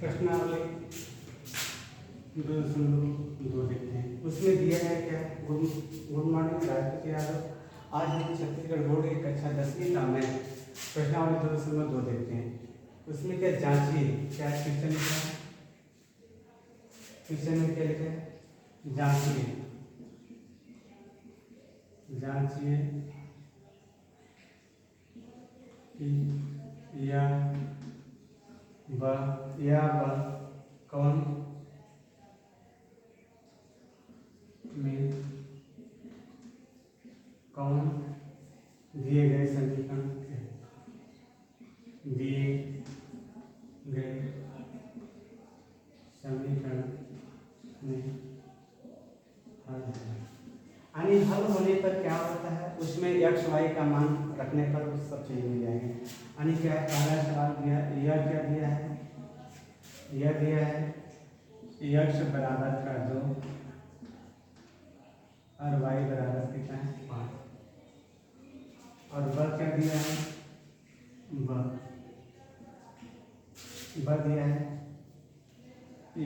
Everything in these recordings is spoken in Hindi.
प्रश्नावली 2.2 देखते हैं। उसमें दिया है क्या, गुड मॉर्निंग राजपूत यादव। आज हम छत्तीसगढ़ बोर्ड की कक्षा 10वीं का मैथ प्रश्नावली 2.2 देखते हैं। उसमें क्या जांचिए, क्या क्वेश्चन लिखा है, क्वेश्चन में क्या लिखा है, जांचिए जांचिए कि या कौन में कौन दिए गए समीकरण में हल है। यानी हल होने पर क्या होता है, उसमें एक्स वाई का मान रखने पर वो सब चीज़ मिल जाएंगे। यानी क्या है, पहला सवाल दिया, यह क्या दिया है, यह दिया है एक्स बराबर का 2 और वाई बराबर कितना है 5, और ब क्या दिया है, ब दिया है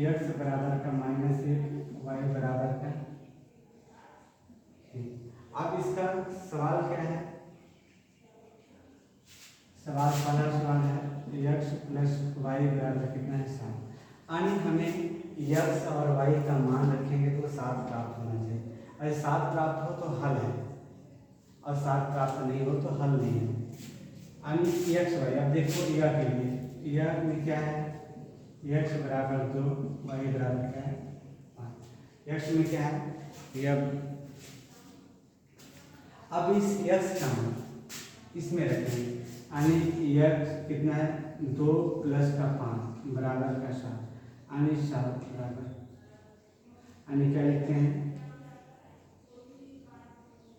एक्स बराबर का -1 वाई बराबर का। अब इसका सवाल क्या है, पहला सवाल है एक्स प्लस वाई बराबर कितना है 7। यानी हमें एक्स और वाई का मान रखेंगे तो 7 प्राप्त होना चाहिए। अगर 7 प्राप्त हो तो हल है, और 7 प्राप्त नहीं हो तो हल नहीं है। यानी एक्स वाई, अब देखो यह के लिए, यह में क्या है, एक्स बराबर 2 वाई बराबर क्या है 5। एक्स में क्या है यह, अब इस एक्स का मान इसमें रखेंगे। यानी एक्स कितना है 2 प्लस का 5 बराबर का 7, यानी 7 बराबर, यानी क्या लिखते हैं,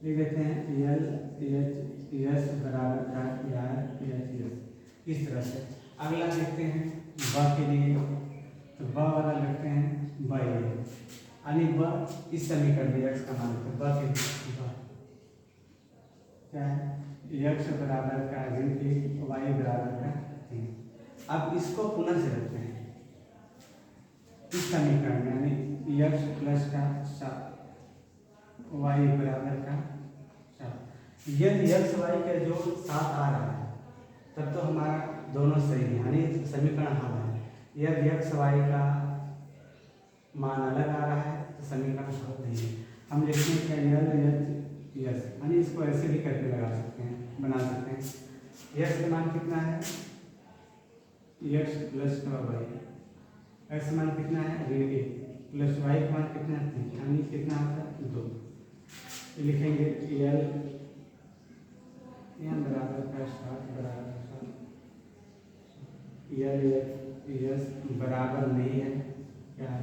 लिख देते हैं यल एच एस बराबर का यार एच एस। इस तरह से अगला देखते हैं ब के लिए, तो ब वाला लिखते हैं ब, यानी ब इस समीकरण में एक्स का मान है, ब के लिए क्या है एक्स बराबर का 1 वाई बराबर का 3। अब इसको पुनः से रखते हैं इस समीकरण में, यानी एक्स प्लस का 7 वाई बराबर का 7। यदि एक्स वाई का जो 7 आ रहा है तब तो हमारा दोनों सही है, यानी समीकरण हल है। यदि एक्स वाई का मान अलग आ रहा है तो समीकरण हल नहीं है। हम लिखते हैं क्या यस, यानी इसको ऐसे भी करके लगा सकते हैं, बना सकते हैं। यस का मान कितना है, एक्स प्लस का वाई, एक्स मान कितना है 1 प्लस वाई का मान कितना है 3, यानी कितना आता है 2। लिखेंगे एल बराबर का 7 बराबर 7, एल यस बराबर नहीं है क्या है।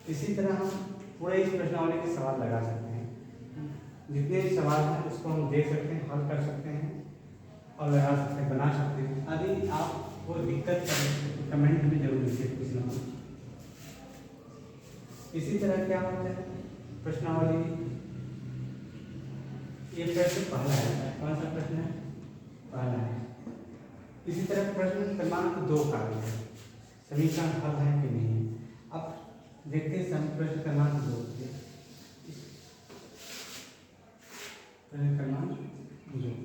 इसी तरह हम पूरे इस प्रश्नावली के सवाल लगा सकते हैं, जितने भी सवाल हैं उसको हम देख सकते हैं, हल कर सकते हैं और लगा सकते हैं, बना सकते हैं। यदि आपको दिक्कत है कमेंट में जरूर लिखिए कुछ ना कुछ। इसी तरह क्या होता है प्रश्नावली, ये प्रश्न पहला है, कौन सा प्रश्न है, पहला है। इसी तरह प्रश्न क्रमांक 2 का है, समीकरण हल है कि नहीं। अब देखते हैं प्रश्न क्रमांक 2,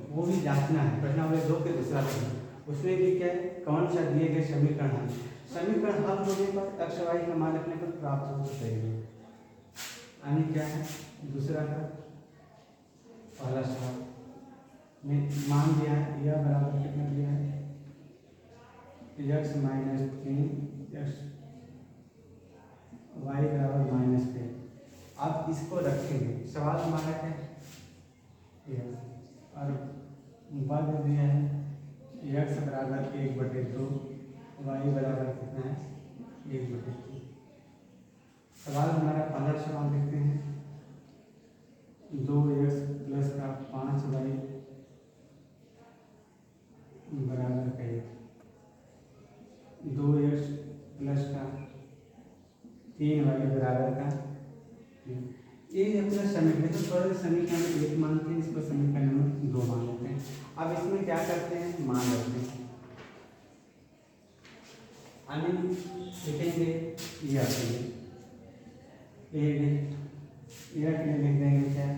वो भी जांचना है। प्रश्नावली 2 के दूसरा प्रश्न, उसमें भी क्या है, कौन सा दिए गए समीकरण हल, समीकरण हल होने पर एक्स वाई का मान रखने पर प्राप्त हो सही है। यानी क्या है दूसरा का पहला सवाल में मान दिया है, यह बराबर कितना दिया है एक्स -3 एक्स वाई बराबर -5। अब इसको रखेंगे, सवाल हमारा क्या है और बाद दिया है एक्स बराबर 1/2 वाई बराबर कितना है 1/3। सवाल हमारा पहला सवाल देखते हैं 2x प्लस का 5 वाई बराबर का 1, 2x प्लस का 3 वाई बराबर का 3। ये अपना समीकरण, तो थोड़ा समीकरण 1 मानते हैं, इसको समीकरण नंबर 2 मान लेते हैं। अब इसमें क्या करते हैं, मान रखते हैं। यानी लिखेंगे यह एक यह लिख देंगे क्या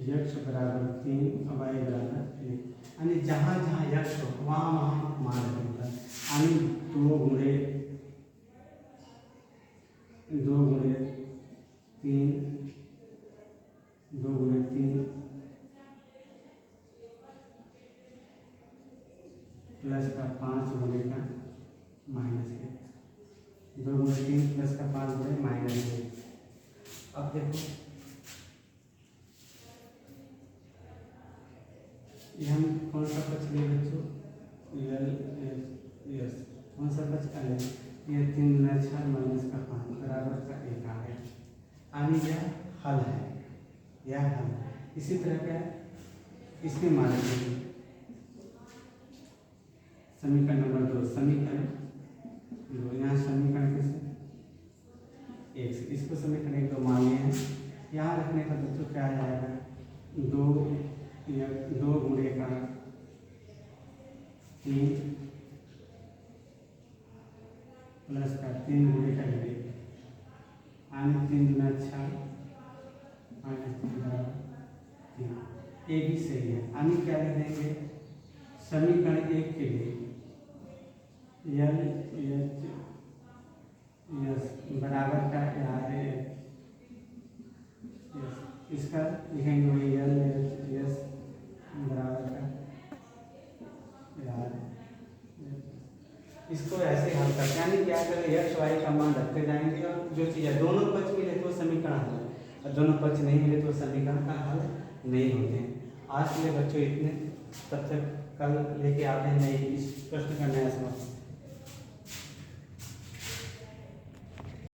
यक्ष बराबर 3 y बराबर 1 यानी जहाँ जहाँ यक्ष हो वहाँ वहाँ मान रखेगा यानी 2 गुणे 3 प्लस का 5 गुणे का माइनस 1 2 गुणे 3 प्लस का 5 गुणे माइनस 1। अब देखो ये हम कौन सा पक्ष लिए बच्चों यस कौन सा पक्ष का लें ये 3 गुना 6 माइनस का 5 बराबर का 1 आ गया यानी यह हल है यह हल है। इसी तरह का इसमें मान लीजिए समीकरण नंबर 2 समीकरण 2 यहाँ समीकरण किसे 1 से इसको समीकरण 1 2 मान लिए हैं। यहाँ रखने का बच्चों क्या आएगा 2 गुणे का 3 प्लस का 3 गुणे का 1 यानी 3 गुना 6 माइनस 3 बराबर 3 ये भी सही है। यानी क्या लिख देंगे समीकरण 1 के लिए यस बराबर का इसका लिखेंगे वही यस बराबर का इसको ऐसे हल करते हैं यानी क्या करें एक्स वाई का मान रखते जाएंगे और जो चीज़ है दोनों पक्ष मिले तो समीकरण हल और दोनों पक्ष नहीं मिले तो समीकरण का हल नहीं होते हैं। आज के लिए बच्चों इतने, तब तक कल लेके आते हैं नई इस प्रश्न का नया समाधान।